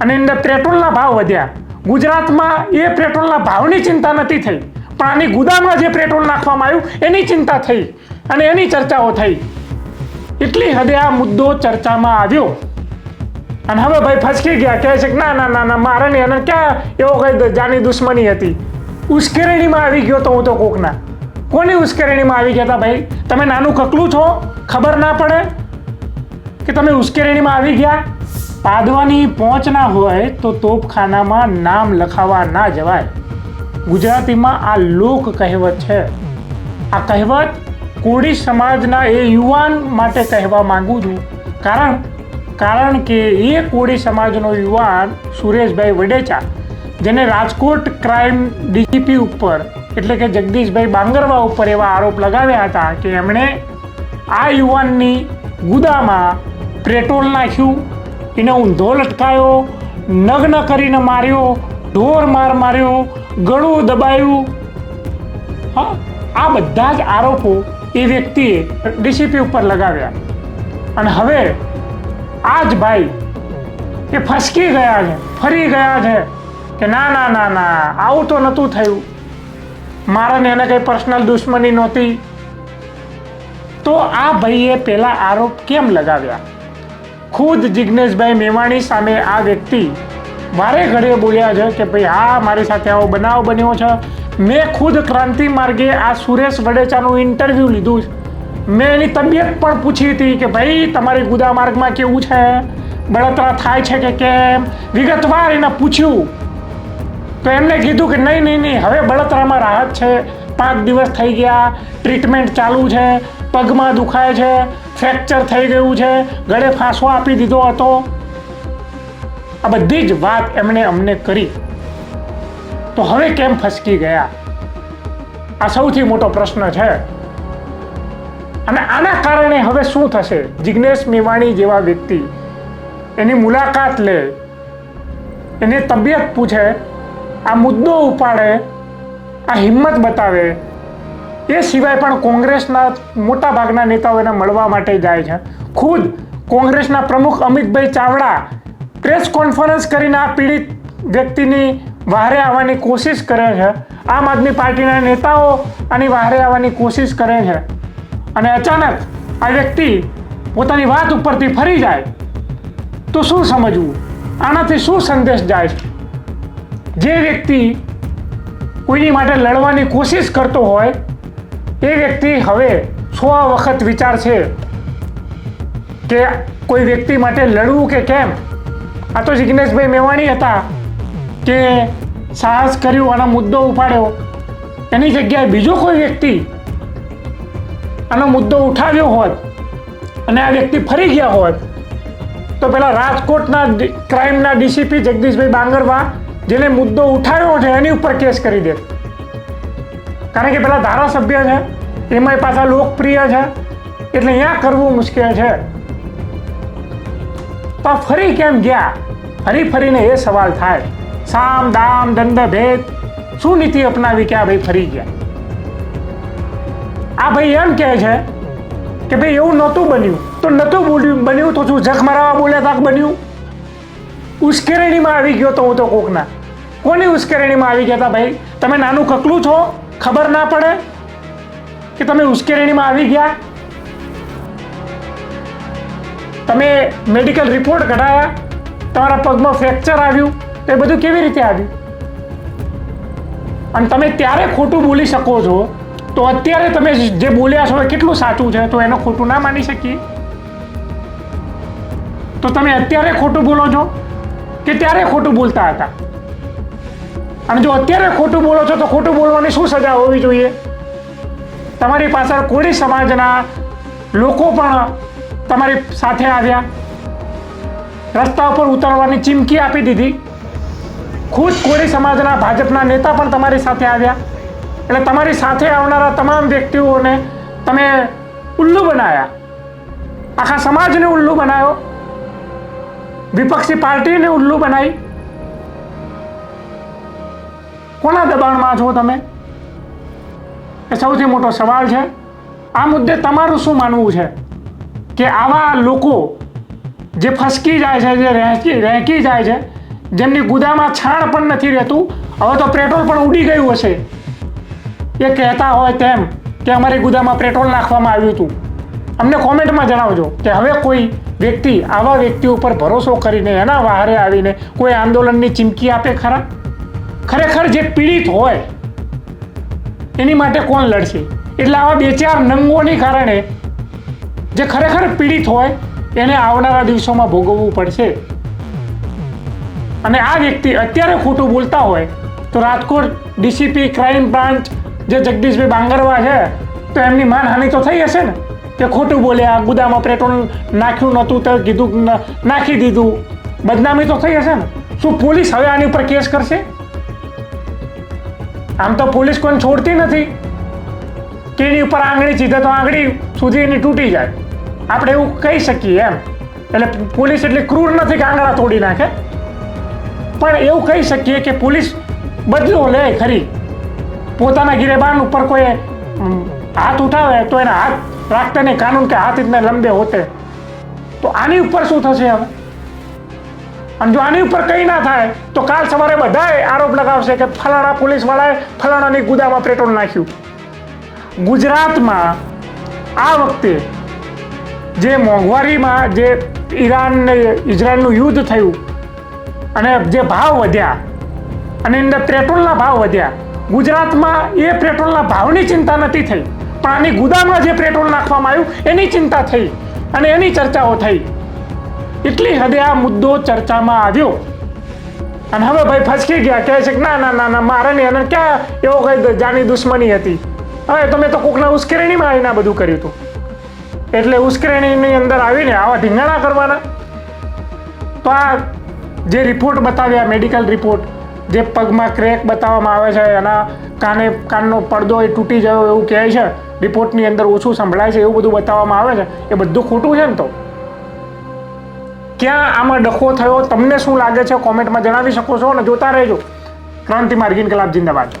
અને અંદર પેટ્રોલના ભાવ વધ્યા. ગુજરાતમાં એ પેટ્રોલના ભાવની ચિંતા નથી થઈ, પણ આની ગુદામમાં જે પેટ્રોલ નાખવામાં આવ્યું એની ચિંતા થઈ અને એની ચર્ચાઓ થઈ. એટલી હદે આ મુદ્દો ચર્ચામાં આવ્યો અને હવે ભાઈ ફસકી ગયા. કહે છે કે ના ના ના ના મારે નહીં, અને ક્યાં એવો કઈ જાની દુશ્મની હતી. ઉશ્કેરણીમાં આવી ગયો તો હું તો કોકના. કોની ઉશ્કેરણીમાં આવી ગયા હતા ભાઈ? તમે નાનું કકલું છો, ખબર ના પડે કે તમે ઉશ્કેરણીમાં આવી ગયા? પાદવાની પહોંચ ના હોય તો તોપખાનામાં નામ લખાવા ના જવાય. ગુજરાતીમાં આ લોક કહેવત છે. આ કહેવત કોળી સમાજના એ યુવાન માટે કહેવા માંગુ છું, કારણ કે એ કોળી સમાજનો યુવાન સુરેશભાઈ વડેચા, જેને રાજકોટ ક્રાઇમ ડીસીપી ઉપર એટલે કે જગદીશભાઈ બાંગરવા ઉપર એવા આરોપ લગાવ્યા હતા કે એમણે આ યુવાનની ગુદામાં પેટ્રોલ નાખ્યું, એને ઊંધો લટકાયો, નગ્ન કરીને માર્યો, ઢોર માર્યો, ગળું દબાયું. હા, આ બધા જ આરોપો એ વ્યક્તિએ ડીસીપી ઉપર લગાવ્યા. અને હવે આજ ભાઈ એ ફસકી ગયા છે, ફરી ગયા છે કે ના ના ના ના આવું તો નહોતું થયું, મારા ને એને કંઈ પર્સનલ દુશ્મની નહોતી. તો આ ભાઈએ પહેલા આરોપ કેમ લગાવ્યા? ખુદ જિજ્ઞેશભાઈ મેવાણી સામે આ વ્યક્તિ વારે ઘડીએ બોલ્યા છે કે ભાઈ હા મારી સાથે આવો બનાવ બન્યો છે. મેં ખુદ ક્રાંતિ માર્ગે આ સુરેશ વડેચાનું ઇન્ટરવ્યૂ લીધું. મેં એની તબિયત પણ પૂછી હતી કે ભાઈ તમારી ગુદા માર્ગમાં કેવું છે, બળતરા થાય છે કે કેમ, વિગતવાર એને પૂછ્યું. તો એમને કીધું કે નહીં, હવે બળતરામાં રાહત છે, 5 દિવસ થઈ ગયા, ટ્રીટમેન્ટ ચાલુ છે, પગમાં દુખાય છે, ફ્રેક્ચર થઈ ગયું છે, ગળે ફાંસો આપી દીધો હતો. આ બધી જ વાત એમણે અમને કરી. તો હવે કેમ ફસકી ગયા? આ સૌથી મોટો પ્રશ્ન છે. અને આના કારણે હવે શું થશે? જિજ્ઞેશ મેવાણી જેવા વ્યક્તિ એની મુલાકાત લે, એની તબિયત પૂછે, આ મુદ્દો ઉપાડે, આ હિંમત બતાવે. એ સિવાય પણ કોંગ્રેસના મોટા ભાગના નેતાઓ એને મળવા માટે જાય છે. ખુદ કોંગ્રેસના પ્રમુખ અમિતભાઈ ચાવડા પ્રેસ કોન્ફરન્સ કરીને આ પીડિત વ્યક્તિની વહારે આવવાની કોશિશ કરે છે. આમ આદમી પાર્ટીના નેતાઓ આની વહારે આવવાની કોશિશ કરે છે. અને અચાનક આ વ્યક્તિ પોતાની વાત ઉપરથી ફરી જાય તો શું સમજવું? આનાથી શું સંદેશ જાય છે? જે વ્યક્તિ કોઈની માટે લડવાની કોશિશ કરતો હોય એ વ્યક્તિ હવે 100 વખત વિચારશે કે કોઈ વ્યક્તિ માટે લડવું કે કેમ. આ તો જિજ્ઞેશભાઈ મેવાણી હતા કે સાહસ કર્યું અને મુદ્દો ઉપાડ્યો. એની જગ્યાએ બીજો કોઈ વ્યક્તિ આનો મુદ્દો ઉઠાવ્યો હોત અને આ વ્યક્તિ ફરી ગયા હોત તો પેલા રાજકોટના ક્રાઇમના ડીસીપી જગદીશભાઈ બાંગરવા, જેને મુદ્દો ઉઠાવ્યો છે, એની ઉપર કેસ કરી દે. કારણ કે પેલા ધારાસભ્ય છે, એમાંય પાછા લોકપ્રિય છે, એટલે અહીંયા કરવું મુશ્કેલ છે. તો ફરી કેમ ગયા? ફરીને એ સવાલ થાય. સામ દામ દંડ ભેદ શું નીતિ અપનાવી કે આ ભાઈ ફરી ગયા? આ ભાઈ એમ કહે છે કે ભાઈ એવું નહોતું બન્યું તો નહોતું બન્યું તો શું જખ મરાવા બોલ્યા તાક બન્યું? ઉશ્કેરણીમાં આવી ગયો તો હું તો કોકના. કોની ઉશ્કેરણીમાં આવી ગયા હતા ભાઈ? તમે નાનું કકલું છો, ખબર ના પડે કે તમે ઉશ્કેરણીમાં આવી ગયા? તમે મેડિકલ રિપોર્ટ કઢાયા, તમારા પગમાં ફ્રેક્ચર આવ્યું, એ બધું કેવી રીતે આવ્યું? અને તમે ત્યારે ખોટું બોલી શકો છો તો અત્યારે તમે જે બોલ્યા છો એ કેટલું સાચું છે? તો એનો ખોટું ના માની શકીએ? તો તમે અત્યારે ખોટું બોલો છો કે ત્યારે ખોટું બોલતા હતા? અને જો અત્યારે ખોટું બોલો છો તો ખોટું બોલવાની શું સજા હોવી જોઈએ? તમારી પાછળ કોળી સમાજના લોકો પણ તમારી સાથે આવ્યા, રસ્તા ઉપર ઉતરવાની ચીમકી આપી દીધી. ખુદ કોળી સમાજના ભાજપના નેતા પણ તમારી સાથે આવ્યા. એટલે તમારી સાથે આવનારા તમામ વ્યક્તિઓને તમે ઉલ્લુ બનાવ્યા, આખા સમાજને ઉલ્લુ બનાવ્યો, વિપક્ષી પાર્ટીને ઉલ્લુ બનાવી. કોના દબાણમાં છો તમે? એ સૌથી મોટો સવાલ છે. આ મુદ્દે તમારું શું માનવું છે કે આવા લોકો જે ફસકી જાય છે, જે રહેકી જાય છે, જેમની ગુદામાં છાણ પણ નથી રહેતું, હવે તો પેટ્રોલ પણ ઉડી ગયું હશે, એ કહેતા હોય તેમ કે અમારી ગુદામાં પેટ્રોલ નાખવામાં આવ્યું હતું. અમને કોમેન્ટમાં જણાવજો કે હવે કોઈ વ્યક્તિ આવા વ્યક્તિ ઉપર ભરોસો કરીને એના વહારે આવીને કોઈ આંદોલનની ચીમકી આપે ખરા? ખરેખર જે પીડિત હોય એની માટે કોણ લડશે? એટલે આવા બે ચાર નંગોની કારણે જે ખરેખર પીડિત હોય એને આવનારા દિવસોમાં ભોગવવું પડશે. અને આ વ્યક્તિ અત્યારે ખોટું બોલતા હોય તો રાજકોટ ડીસીપી ક્રાઇમ બ્રાન્ચ જે જગદીશભાઈ બાંગરવા છે, તો એમની માનહાનિ તો થઈ હશે ને કે ખોટું બોલ્યા, ગુદામાં પેટ્રોલ નાખ્યું નહોતું તો કીધું નાખી દીધું, બદનામી તો થઈ હશે ને. શું પોલીસ હવે આની ઉપર કેસ કરશે? આમ તો પોલીસ કોઈને છોડતી નથી કે એની ઉપર આંગળી ચીધે તો આંગળી સુધી એની તૂટી જાય, આપણે એવું કહી શકીએ એમ. એટલે પોલીસ એટલી ક્રૂર નથી કે આંગળા તોડી નાખે, પણ એવું કહી શકીએ કે પોલીસ બદલો લે ખરી. પોતાના ગિરેબાન ઉપર કોઈ હાથ ઉઠાવે તો એના હાથ રાખતે નહીં, કાનૂન કે હાથ ઇતને લંબે હોતે. તો આની ઉપર શું થશે હવે? અને જો આની ઉપર કંઈ ના થાય તો કાલ સવારે બધાએ આરોપ લગાવશે કે ફલાણા પોલીસવાળાએ ફલાણાની ગુદામાં પેટ્રોલ નાખ્યું. ગુજરાતમાં આ વખતે જે મોંઘવારીમાં જે ઈરાન ને ઇઝરાયલનું યુદ્ધ થયું અને જે ભાવ વધ્યા અને અંદર પેટ્રોલના ભાવ વધ્યા, ગુજરાતમાં એ પેટ્રોલના ભાવની ચિંતા નથી થઈ, પણ આની ગુદામાં જે પેટ્રોલ નાખવામાં આવ્યું એની ચિંતા થઈ અને એની ચર્ચાઓ થઈ. એટલી હદે આ મુદ્દો ચર્ચામાં આવ્યો અને હવે ભાઈ ફસકી ગયા, કહે છે કે ના ના ના ના મારે નહીં, અને ક્યાં એવો કઈ જાની દુશ્મની હતી. હવે તમે તો કોકના ઉશ્કેરણીમાં આવીને આ બધું કર્યું હતું, એટલે ઉશ્કેરણીની અંદર આવીને આવા ઢીંગાણા કરવાના. તો આ જે રિપોર્ટ બતાવ્યા, મેડિકલ રિપોર્ટ, જે પગમાં ક્રેક બતાવવામાં આવે છે, એના કાનનો પડદો એ તૂટી ગયો એવું કહે છે રિપોર્ટની અંદર, ઓછું સંભળાય છે એવું બધું બતાવવામાં આવે છે, એ બધું ખોટું છે ને. તો ક્યાં આમાં ડખો થયો? તમને શું લાગે છે? કોમેન્ટમાં જણાવી શકો છો અને જોતા રહેજો ક્રાંતિ માર્ગ ઇન્કલાબ જિંદાબાદ.